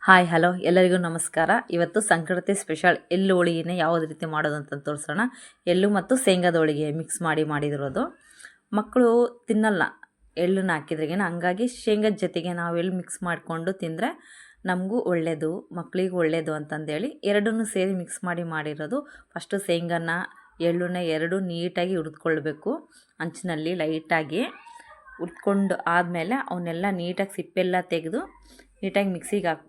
Hi hello ಎಲ್ಲರಿಗೂ ನಮಸ್ಕಾರ. ಇವತ್ತು ಸಂಕ್ರಾಂತಿ ಸ್ಪೆಷಲ್ ಎಳ್ಳು ಹೋಳಿಗೆನ ಯಾವ್ದು ರೀತಿ ಮಾಡೋದು ಅಂತ ತೋರಿಸೋಣ. ಎಳ್ಳು ಮತ್ತು ಶೇಂಗಾದ ಹೋಳಿಗೆ ಮಿಕ್ಸ್ ಮಾಡಿರೋದು. ಮಕ್ಕಳು ತಿನ್ನಲ್ಲ ಎಳ್ಳನ್ನ ಹಾಕಿದ್ರಿಗೇನ, ಹಂಗಾಗಿ ಶೇಂಗಾದ ಜೊತೆಗೆ ನಾವು ಎಳ್ಳು ಮಿಕ್ಸ್ ಮಾಡಿಕೊಂಡು ತಿಂದರೆ ನಮಗೂ ಒಳ್ಳೆಯದು, ಮಕ್ಕಳಿಗೂ ಒಳ್ಳೆಯದು ಅಂತಂದೇಳಿ ಎರಡನ್ನೂ ಸೇರಿ ಮಿಕ್ಸ್ ಮಾಡಿರೋದು. ಫಸ್ಟು ಶೇಂಗಾನ ಎಳ್ಳನ್ನ ಎರಡು ನೀಟಾಗಿ ಹುರಿದುಕೊಳ್ಬೇಕು. ಹಂಚಿನಲ್ಲಿ ಲೈಟಾಗಿ ಹುರ್ಕೊಂಡು ಆದಮೇಲೆ ಅವನ್ನೆಲ್ಲ ನೀಟಾಗಿ ಸಿಪ್ಪೆಲ್ಲ ತೆಗೆದು ನೀಟಾಗಿ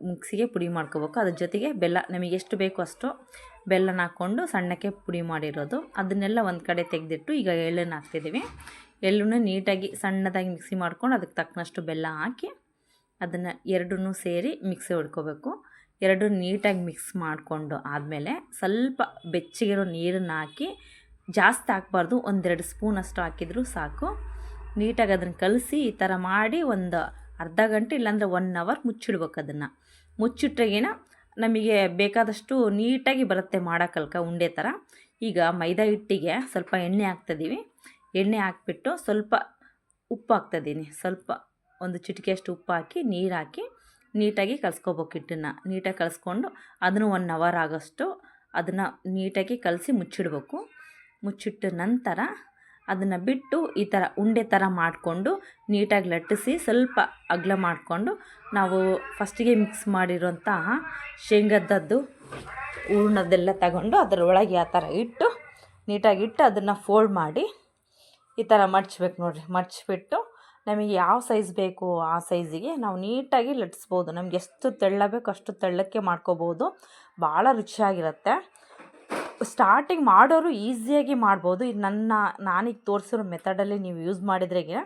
ಮಿಕ್ಸಿಗೆ ಪುಡಿ ಮಾಡ್ಕೋಬೇಕು. ಅದ್ರ ಜೊತೆಗೆ ಬೆಲ್ಲ, ನಮಗೆ ಎಷ್ಟು ಬೇಕೋ ಅಷ್ಟು ಬೆಲ್ಲನ ಹಾಕ್ಕೊಂಡು ಸಣ್ಣಕ್ಕೆ ಪುಡಿ ಮಾಡಿರೋದು. ಅದನ್ನೆಲ್ಲ ಒಂದು ಕಡೆ ತೆಗೆದಿಟ್ಟು ಈಗ ಎಳ್ಳನ್ನು ಹಾಕ್ತಿದ್ದೀವಿ. ಎಳ್ಳನ್ನು ನೀಟಾಗಿ ಸಣ್ಣದಾಗಿ ಮಿಕ್ಸಿ ಮಾಡ್ಕೊಂಡು ಅದಕ್ಕೆ ತಕ್ಕನಷ್ಟು ಬೆಲ್ಲ ಹಾಕಿ ಅದನ್ನು ಎರಡನ್ನೂ ಸೇರಿ ಮಿಕ್ಸಿ ಹೊಡ್ಕೋಬೇಕು. ಎರಡು ನೀಟಾಗಿ ಮಿಕ್ಸ್ ಮಾಡಿಕೊಂಡು ಆದಮೇಲೆ ಸ್ವಲ್ಪ ಬೆಚ್ಚಗಿರೋ ನೀರನ್ನು ಹಾಕಿ, ಜಾಸ್ತಿ ಹಾಕ್ಬಾರ್ದು, ಒಂದೆರಡು ಸ್ಪೂನ್ ಅಷ್ಟು ಹಾಕಿದರೂ ಸಾಕು. ನೀಟಾಗಿ ಅದನ್ನು ಕಲಸಿ ಈ ಥರ ಮಾಡಿ ಒಂದು ಅರ್ಧ ಗಂಟೆ ಇಲ್ಲಾಂದರೆ 1 ಅವರ್ ಮುಚ್ಚಿಡ್ಬೇಕು. ಅದನ್ನು ಮುಚ್ಚಿಟ್ರೆಗೇನ ನಮಗೆ ಬೇಕಾದಷ್ಟು ನೀಟಾಗಿ ಬರುತ್ತೆ ಮಾಡೋಕ್ಕಲ್ಕ ಉಂಡೆ ಥರ. ಈಗ ಮೈದಾ ಹಿಟ್ಟಿಗೆ ಸ್ವಲ್ಪ ಎಣ್ಣೆ ಹಾಕ್ತಿದ್ದೀವಿ. ಎಣ್ಣೆ ಹಾಕ್ಬಿಟ್ಟು ಸ್ವಲ್ಪ ಉಪ್ಪು ಹಾಕ್ತಿದ್ದೀನಿ. ಸ್ವಲ್ಪ ಒಂದು ಚಿಟಿಕೆಯಷ್ಟು ಉಪ್ಪು ಹಾಕಿ ನೀರು ಹಾಕಿ ನೀಟಾಗಿ ಕಲಿಸ್ಕೋಬೇಕು. ಹಿಟ್ಟನ್ನು ನೀಟಾಗಿ ಕಲಿಸ್ಕೊಂಡು ಅದನ್ನು 1 ಅವರ್ ಆಗೋಷ್ಟು ಅದನ್ನು ನೀಟಾಗಿ ಕಲಸಿ ಮುಚ್ಚಿಡಬೇಕು. ಮುಚ್ಚಿಟ್ಟ ನಂತರ ಅದನ್ನು ಬಿಟ್ಟು ಈ ಥರ ಉಂಡೆ ಥರ ಮಾಡಿಕೊಂಡು ನೀಟಾಗಿ ಲಟ್ಟಿಸಿ ಸ್ವಲ್ಪ ಅಗಲ ಮಾಡಿಕೊಂಡು ನಾವು ಫಸ್ಟಿಗೆ ಮಿಕ್ಸ್ ಮಾಡಿರೋಂತಹ ಶೇಂಗದ್ದು ಹೂರ್ಣದ್ದೆಲ್ಲ ತಗೊಂಡು ಅದರೊಳಗೆ ಆ ಥರ ಇಟ್ಟು ನೀಟಾಗಿ ಇಟ್ಟು ಅದನ್ನು ಫೋಲ್ಡ್ ಮಾಡಿ ಈ ಥರ ಮಡ್ಚ್ಬೇಕು ನೋಡಿರಿ. ಮಡ್ಚಿಬಿಟ್ಟು ನಮಗೆ ಯಾವ ಸೈಜ್ ಬೇಕು ಆ ಸೈಜಿಗೆ ನಾವು ನೀಟಾಗಿ ಲಟ್ಟಿಸ್ಬೋದು. ನಮ್ಗೆ ಎಷ್ಟು ತೆಳ್ಳ ಬೇಕು ಅಷ್ಟು ತೆಳ್ಳಕ್ಕೆ ಮಾಡ್ಕೋಬೋದು. ಭಾಳ ರುಚಿಯಾಗಿರುತ್ತೆ. ಸ್ಟಾರ್ಟಿಂಗ್ ಮಾಡೋರು ಈಸಿಯಾಗಿ ಮಾಡ್ಬೋದು. ಇದು ನಾನೀಗ ತೋರಿಸಿರೋ ಮೆಥಡಲ್ಲಿ ನೀವು ಯೂಸ್ ಮಾಡಿದ್ರೆಗೆ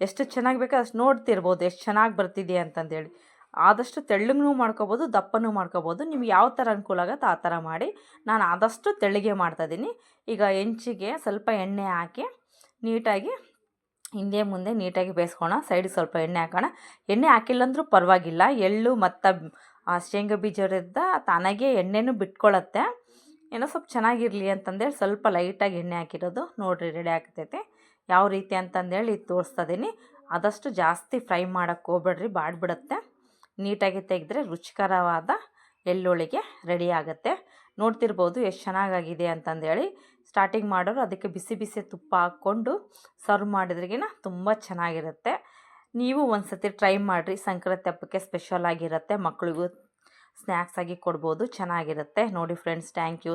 ಎಷ್ಟು ಚೆನ್ನಾಗಿ ಬೇಕೋ ಅಷ್ಟು ನೋಡ್ತಿರ್ಬೋದು ಎಷ್ಟು ಚೆನ್ನಾಗಿ ಬರ್ತಿದೆ ಅಂತಂದೇಳಿ. ಆದಷ್ಟು ತೆಳ್ಳಗೂ ಮಾಡ್ಕೋಬೋದು, ದಪ್ಪನೂ ಮಾಡ್ಕೋಬೋದು. ನಿಮ್ಗೆ ಯಾವ ಥರ ಅನುಕೂಲ ಆಗುತ್ತೆ ಆ ಥರ ಮಾಡಿ. ನಾನು ಆದಷ್ಟು ತೆಳ್ಳಗೆ ಮಾಡ್ತಾಯಿದ್ದೀನಿ. ಈಗ ಹೆಂಚಿಗೆ ಸ್ವಲ್ಪ ಎಣ್ಣೆ ಹಾಕಿ ನೀಟಾಗಿ ಹಿಂದೆ ಮುಂದೆ ನೀಟಾಗಿ ಬೇಯಿಸ್ಕೋಣ. ಸೈಡಿಗೆ ಸ್ವಲ್ಪ ಎಣ್ಣೆ ಹಾಕೋಣ. ಎಣ್ಣೆ ಹಾಕಿಲ್ಲ ಅಂದರೂ ಪರವಾಗಿಲ್ಲ. ಎಳ್ಳು ಮತ್ತು ಶೇಂಗಾ ಬೀಜದಿಂದ ತಾನಾಗೆ ಎಣ್ಣೆನೂ ಬಿಟ್ಕೊಳ್ಳುತ್ತೆ. ಏನೋ ಸ್ವಲ್ಪ ಚೆನ್ನಾಗಿರಲಿ ಅಂತಂದೇಳಿ ಸ್ವಲ್ಪ ಲೈಟಾಗಿ ಎಣ್ಣೆ ಹಾಕಿರೋದು. ನೋಡಿರಿ ರೆಡಿ ಆಗ್ತೈತೆ. ಯಾವ ರೀತಿ ಅಂತಂದೇಳಿ ತೋರಿಸ್ತಾ ಇದ್ದೀನಿ. ಆದಷ್ಟು ಜಾಸ್ತಿ ಫ್ರೈ ಮಾಡೋಕ್ಕೆ ಹೋಗ್ಬೇಡ್ರಿ, ಬಾಡ್ಬಿಡುತ್ತೆ. ನೀಟಾಗಿ ತೆಗೆದ್ರೆ ರುಚಿಕರವಾದ ಎಳ್ಳುಳ್ಳಿಗೆ ರೆಡಿ ಆಗುತ್ತೆ. ನೋಡ್ತಿರ್ಬೋದು ಎಷ್ಟು ಚೆನ್ನಾಗಾಗಿದೆ ಅಂತಂದೇಳಿ. ಸ್ಟಾರ್ಟಿಂಗ್ ಮಾಡೋರು ಅದಕ್ಕೆ ಬಿಸಿ ಬಿಸಿ ತುಪ್ಪ ಹಾಕ್ಕೊಂಡು ಸರ್ವ್ ಮಾಡಿದ್ರಿಗಿನ ತುಂಬ ಚೆನ್ನಾಗಿರುತ್ತೆ. ನೀವು ಒಂದು ಸತಿ ಟ್ರೈ ಮಾಡಿರಿ. ಸಂಕ್ರಾಂತಿ ಹಬ್ಬಕ್ಕೆ ಸ್ಪೆಷಲ್ ಆಗಿರುತ್ತೆ. ಮಕ್ಕಳಿಗೂ ಸ್ನ್ಯಾಕ್ಸ್ ಆಗಿ ಕೊಡ್ಬೋದು, ಚೆನ್ನಾಗಿರುತ್ತೆ. ನೋಡಿ ಫ್ರೆಂಡ್ಸ್, ಥ್ಯಾಂಕ್ ಯು.